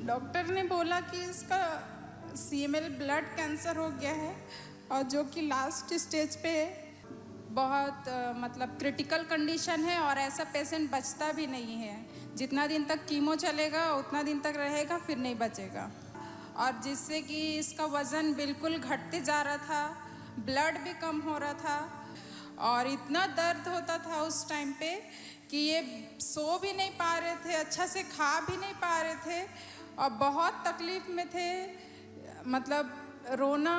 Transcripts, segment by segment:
Doctor ने बोला कि इसका CML ब्लड कैंसर हो गया है और जो कि लास्ट स्टेज पे बहुत मतलब क्रिटिकल कंडीशन है और ऐसा पेशेंट बचता भी नहीं है। जितना दिन तक कीमो चलेगा उतना दिन तक रहेगा, फिर नहीं बचेगा। और जिससे कि इसका वज़न बिल्कुल घटते जा रहा था, ब्लड भी कम हो रहा था और इतना दर्द होता था उस टाइम पे कि ये सो भी नहीं पा रहे थे, अच्छा से खा भी नहीं पा रहे थे और बहुत तकलीफ में थे। मतलब रोना।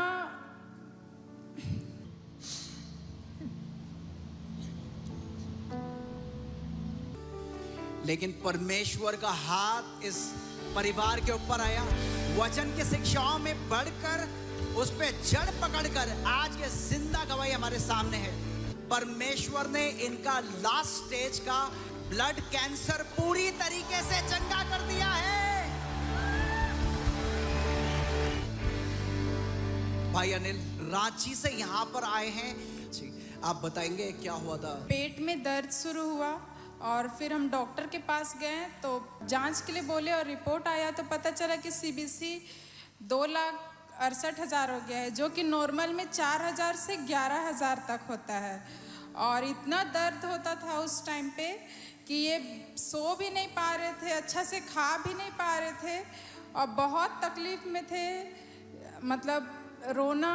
लेकिन परमेश्वर का हाथ इस परिवार के ऊपर आया, वचन की शिक्षाओं में बढ़कर उस पे जड़ पकड़कर आज ये जिंदा गवाही हमारे सामने है। परमेश्वर ने इनका लास्ट स्टेज का ब्लड कैंसर पूरी तरीके से चंगा कर दिया है। भाई अनिल रांची से यहाँ पर आए हैं जी, आप बताएंगे क्या हुआ था? पेट में दर्द शुरू हुआ और फिर हम डॉक्टर के पास गए तो जांच के लिए बोले और रिपोर्ट आया तो पता चला कि CBC 2,68,000 हो गया है, जो कि नॉर्मल में 4,000 से 11,000 तक होता है। और इतना दर्द होता था उस टाइम पे कि ये सो भी नहीं पा रहे थे, अच्छा से खा भी नहीं पा रहे थे और बहुत तकलीफ में थे। मतलब रोना।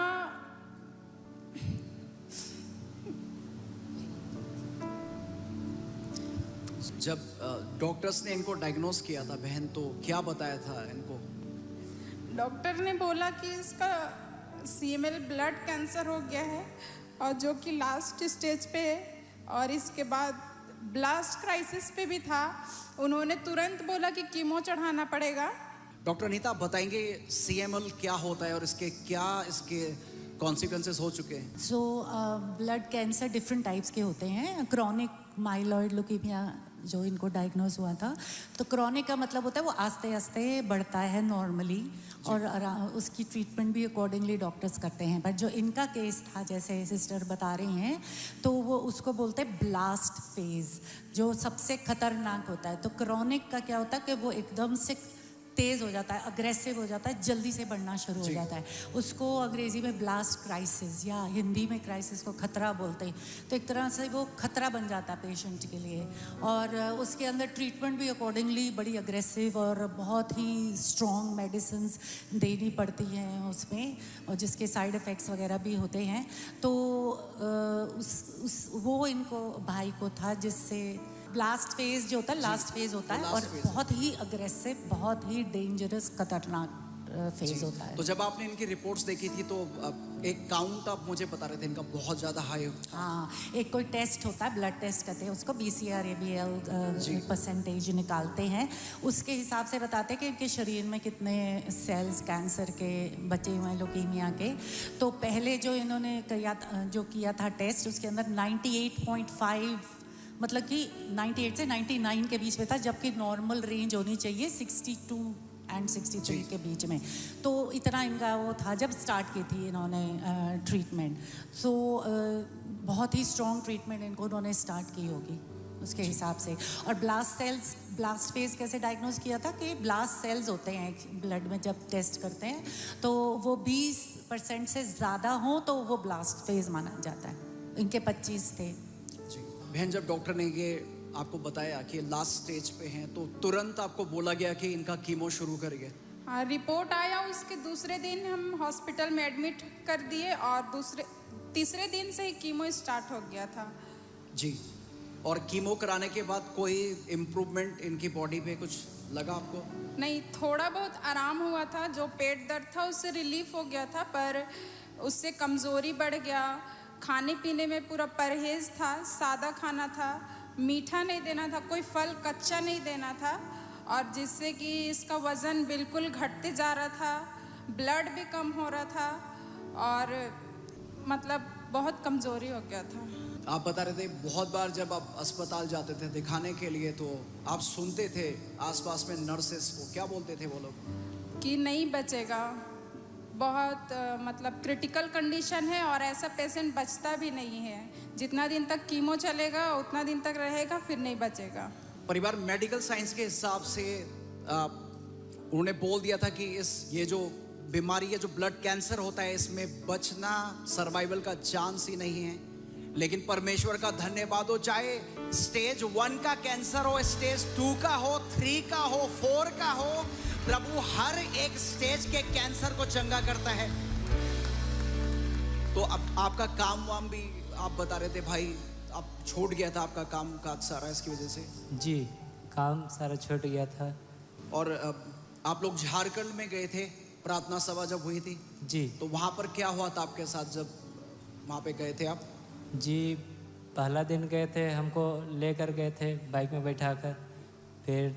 जब डॉक्टर्स ने इनको डायग्नोस किया था बहन, तो क्या बताया था इनको? डॉक्टर ने बोला कि इसका CML ब्लड कैंसर हो गया है और जो कि लास्ट स्टेज पे है और इसके बाद ब्लास्ट क्राइसिस पे भी था। उन्होंने तुरंत बोला कि कीमो चढ़ाना पड़ेगा। डॉक्टर अनीता, आप बताएंगे CML क्या होता है और इसके कॉन्सिक्वेंसेस हो चुके हैं? ब्लड कैंसर डिफरेंट टाइप्स के होते हैं। क्रॉनिक माइलॉइड ल्यूकेमिया जो इनको डायग्नोज हुआ था, तो क्रॉनिक का मतलब होता है वो आस्ते आस्ते बढ़ता है नॉर्मली और उसकी ट्रीटमेंट भी अकॉर्डिंगली डॉक्टर्स करते हैं। बट जो इनका केस था, जैसे सिस्टर बता रही हैं, तो वो उसको बोलते हैं ब्लास्ट फेज, जो सबसे खतरनाक होता है। तो क्रॉनिक का क्या होता है कि वो एकदम से तेज़ हो जाता है, अग्रेसिव हो जाता है, जल्दी से बढ़ना शुरू हो जाता है। उसको अंग्रेजी में ब्लास्ट क्राइसिस या हिंदी में क्राइसिस को खतरा बोलते हैं। तो एक तरह से वो खतरा बन जाता है पेशेंट के लिए और उसके अंदर ट्रीटमेंट भी अकॉर्डिंगली बड़ी अग्रेसिव और बहुत ही स्ट्रॉन्ग मेडिसिन्स देनी पड़ती हैं उसमें, और जिसके साइड इफ़ेक्ट्स वगैरह भी होते हैं। तो वो इनको भाई को था, जिससे ब्लास्ट फेज जो होता है लास्ट फेज होता है और बहुत ही अग्रेसिव, बहुत ही डेंजरस, खतरनाक फेज होता है। तो जब आपने इनकी रिपोर्ट्स देखी थी तो एक काउंट आप मुझे बता रहे थे इनका बहुत ज़्यादा हाई हो। हाँ, एक कोई टेस्ट होता है, ब्लड टेस्ट कहते हैं उसको, BCR-ABL परसेंटेज निकालते हैं। उसके हिसाब से बताते हैं कि इनके शरीर में कितने सेल्स कैंसर के बचे हुए हैं, ल्यूकेमिया के। तो पहले जो इन्होंने किया था टेस्ट, उसके अंदर 98.5 मतलब कि 98 से 99 के बीच में था, जबकि नॉर्मल रेंज होनी चाहिए 62 एंड 63 के बीच में। तो इतना इनका वो था जब स्टार्ट की थी इन्होंने ट्रीटमेंट। सो बहुत ही स्ट्रॉन्ग ट्रीटमेंट इनको उन्होंने स्टार्ट की होगी उसके हिसाब से। और ब्लास्ट फेज कैसे डायग्नोज किया था कि ब्लास्ट सेल्स होते हैं ब्लड में, जब टेस्ट करते हैं तो वो 20% से ज़्यादा हो तो वो ब्लास्ट फेज माना जाता है। इनके 25 थे। बहन, जब डॉक्टर ने ये आपको बताया कि लास्ट स्टेज पे हैं, तो तुरंत आपको बोला गया कि इनका कीमो शुरू करिए? हाँ, रिपोर्ट आया उसके दूसरे दिन हम हॉस्पिटल में एडमिट कर दिए और तीसरे दिन से ही कीमो स्टार्ट हो गया था जी। और कीमो कराने के बाद कोई इम्प्रूवमेंट इनकी बॉडी पे कुछ लगा आपको? नहीं, थोड़ा बहुत आराम हुआ था। जो पेट दर्द था उससे रिलीफ हो गया था, पर उससे कमज़ोरी बढ़ गया। खाने पीने में पूरा परहेज था, सादा खाना था, मीठा नहीं देना था, कोई फल कच्चा नहीं देना था और जिससे कि इसका वज़न बिल्कुल घटते जा रहा था, ब्लड भी कम हो रहा था और मतलब बहुत कमज़ोरी हो गया था। आप बता रहे थे बहुत बार जब आप अस्पताल जाते थे दिखाने के लिए तो आप सुनते थे आसपास में नर्सेस को, क्या बोलते थे वो लोग? कि नहीं बचेगा, बहुत मतलब क्रिटिकल कंडीशन है और ऐसा पेशेंट बचता भी नहीं है। जितना दिन तक कीमो चलेगा उतना दिन तक रहेगा, फिर नहीं बचेगा। परिवार मेडिकल साइंस के हिसाब से उन्होंने बोल दिया था कि ये जो बीमारी है, जो ब्लड कैंसर होता है, इसमें बचना, सर्वाइवल का चांस ही नहीं है। लेकिन परमेश्वर का धन्यवाद हो, चाहे स्टेज 1 का कैंसर हो, स्टेज 2 का हो, 3 का हो, 4 का हो, प्रभु हर एक स्टेज के कैंसर को चंगा करता है। तो अब आपका काम वाम भी आप बता रहे थे भाई, आप छूट गया था आपका काम काज सारा इसकी वजह से। जी, काम सारा छूट गया था। और आप लोग झारखंड में गए थे, प्रार्थना सभा जब हुई थी जी, तो वहां पर क्या हुआ था आपके साथ जब वहां पे गए थे आप? जी, पहला दिन गए थे, हमको लेकर गए थे बाइक में बैठाकर। फिर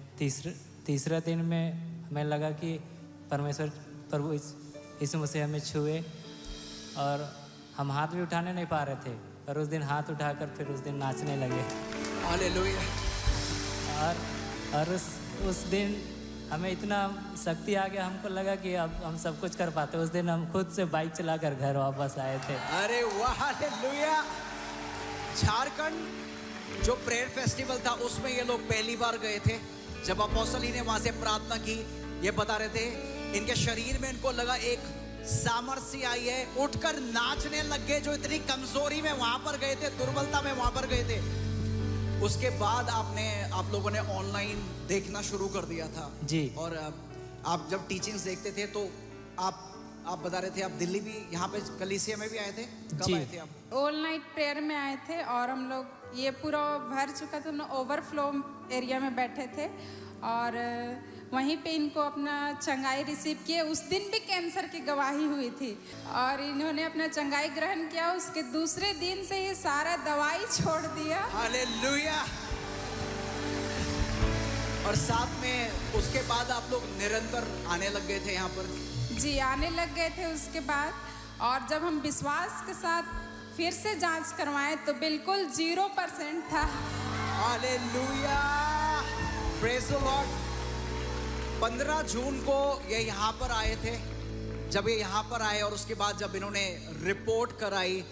तीसरा दिन में हमें लगा कि परमेश्वर प्रभु यीशु मसीह हमें छुए, और हम हाथ भी उठाने नहीं पा रहे थे, और उस दिन हाथ उठाकर फिर उस दिन नाचने लगे। हालेलुया। और उस दिन हमें इतना शक्ति आ गया, हमको लगा कि अब हम सब कुछ कर पाते। उस दिन हम खुद से बाइक चलाकर घर वापस आए थे। अरे वाह, हालेलुया। झारखंड जो प्रेयर फेस्टिवल था उसमें ये लोग पहली बार गए थे। जब अपोस्टल ने वहां से प्रार्थना की, ये बता रहे थे इनके शरीर में इनको लगा एक सामर्थ्य आई है, उठकर नाचने लग गए। जो इतनी कमजोरी में वहां पर गए थे, दुर्बलता में वहां पर गए थे, उसके बाद आप लोगों ने ऑनलाइन देखना शुरू कर दिया था जी। और आप जब टीचिंग्स देखते थे तो आप बता रहे थे आप दिल्ली भी यहाँ पे कलीसिया में भी आए थे। कब जी। आए थे आप? ऑल नाइट प्रेयर में आए थे और हम लोग ये पूरा भर चुका था, ओवरफ्लो एरिया में बैठे थे और वहीं पे इनको अपना चंगाई रिसीव किए। उस दिन भी कैंसर की गवाही हुई थी और इन्होंने अपना चंगाई ग्रहण किया। उसके दूसरे दिन से ये सारा दवाई छोड़ दिया। हालेलुया। और साथ में उसके बाद आप लोग निरंतर आने लग गए थे यहाँ पर? जी, आने लग गए थे उसके बाद। और जब हम विश्वास के साथ फिर से जांच करवाएं तो बिल्कुल 0% था। Hallelujah, praise the Lord. 15 जून को ये यहाँ पर आए थे। जब ये यहाँ पर आए और उसके बाद जब इन्होंने रिपोर्ट कराई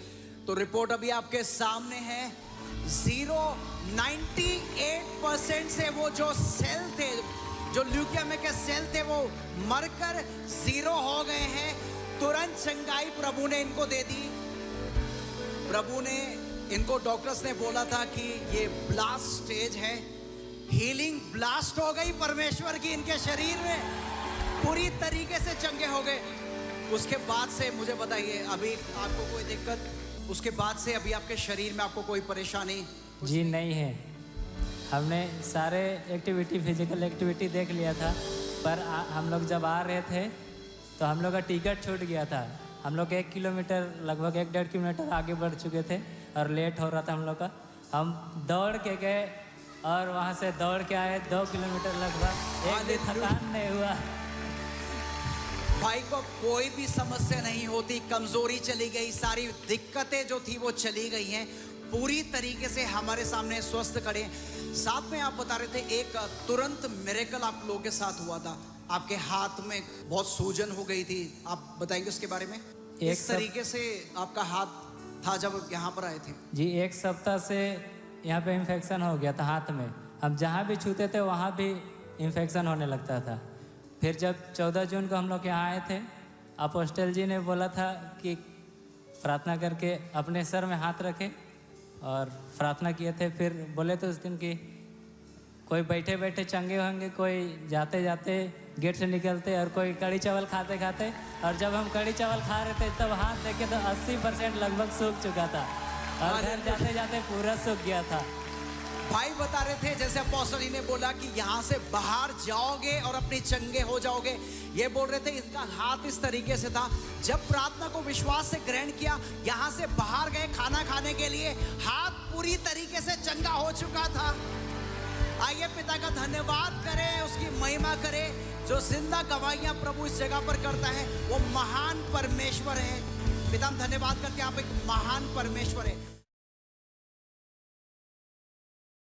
तो रिपोर्ट अभी आपके सामने है। 98% से वो जो सेल थे, जो ल्यूकेमिया के सेल थे, वो मरकर 0 हो गए हैं। तुरंत चंगाई प्रभु ने इनको दे दी। प्रभु ने इनको, डॉक्टर्स ने बोला था कि ये ब्लास्ट स्टेज है। हीलिंग ब्लास्ट हो गई परमेश्वर की इनके शरीर में, पूरी तरीके से चंगे हो गए। उसके बाद से मुझे बताइए, अभी आपको कोई दिक्कत? उसके बाद से अभी आपके शरीर में आपको कोई परेशानी? जी नहीं है। हमने सारे एक्टिविटी, फिजिकल एक्टिविटी देख लिया था, पर हम लोग जब आ रहे थे तो हम लोग का टिकट छूट गया था। हम लोग 1 किलोमीटर, लगभग 1-1.5 किलोमीटर आगे बढ़ चुके थे और लेट हो रहा था हम लोग का। हम दौड़ के गए और वहाँ से दौड़ के आए 2 किलोमीटर लगभग। एक भी थकान नहीं हुआ। भाई को कोई भी समस्या नहीं होती, कमजोरी चली गई, सारी दिक्कतें जो थी वो चली गई हैं, पूरी तरीके से हमारे सामने स्वस्थ खड़े। साथ में आप बता रहे थे एक तुरंत मिरेकल आप लोगों के साथ हुआ था। आपके हाथ में बहुत सूजन हो गई थी, आप बताएंगे उसके बारे में? इस तरीके से आपका हाथ था जब यहाँ पर आए थे? जी, 1 सप्ताह से यहाँ पे इन्फेक्शन हो गया था हाथ में। हम जहाँ भी छूते थे वहाँ भी इन्फेक्शन होने लगता था। फिर जब 14 जून को हम लोग यहाँ आए थे, अपोस्टल जी ने बोला था कि प्रार्थना करके अपने सर में हाथ रखे और प्रार्थना किए थे। फिर बोले थे उस दिन कि कोई बैठे बैठे चंगे होंगे, कोई जाते जाते गेट से निकलते, और कोई कड़ी चावल खाते खाते। और जब हम कड़ी चावल खा रहे थे तब हाथ देखे तो 80% लगभग सूख चुका था और घर जाते जाते पूरा सूख गया था। भाई बता रहे थे जैसे अपोस्टल ने बोला कि यहाँ से बाहर जाओगे और अपने चंगे हो जाओगे। ये बोल रहे थे इनका हाथ इस तरीके से था। जब प्रार्थना को विश्वास से ग्रहण किया, यहाँ से बाहर गए खाना खाने के लिए, हाथ पूरी तरीके से चंगा हो चुका था। आइए पिता का धन्यवाद करें, उसकी महिमा करें। जो जिंदा गवाहियां प्रभु इस जगह पर करता है वो महान परमेश्वर है। पिता हम धन्यवाद करते हैं, आप एक महान परमेश्वर है।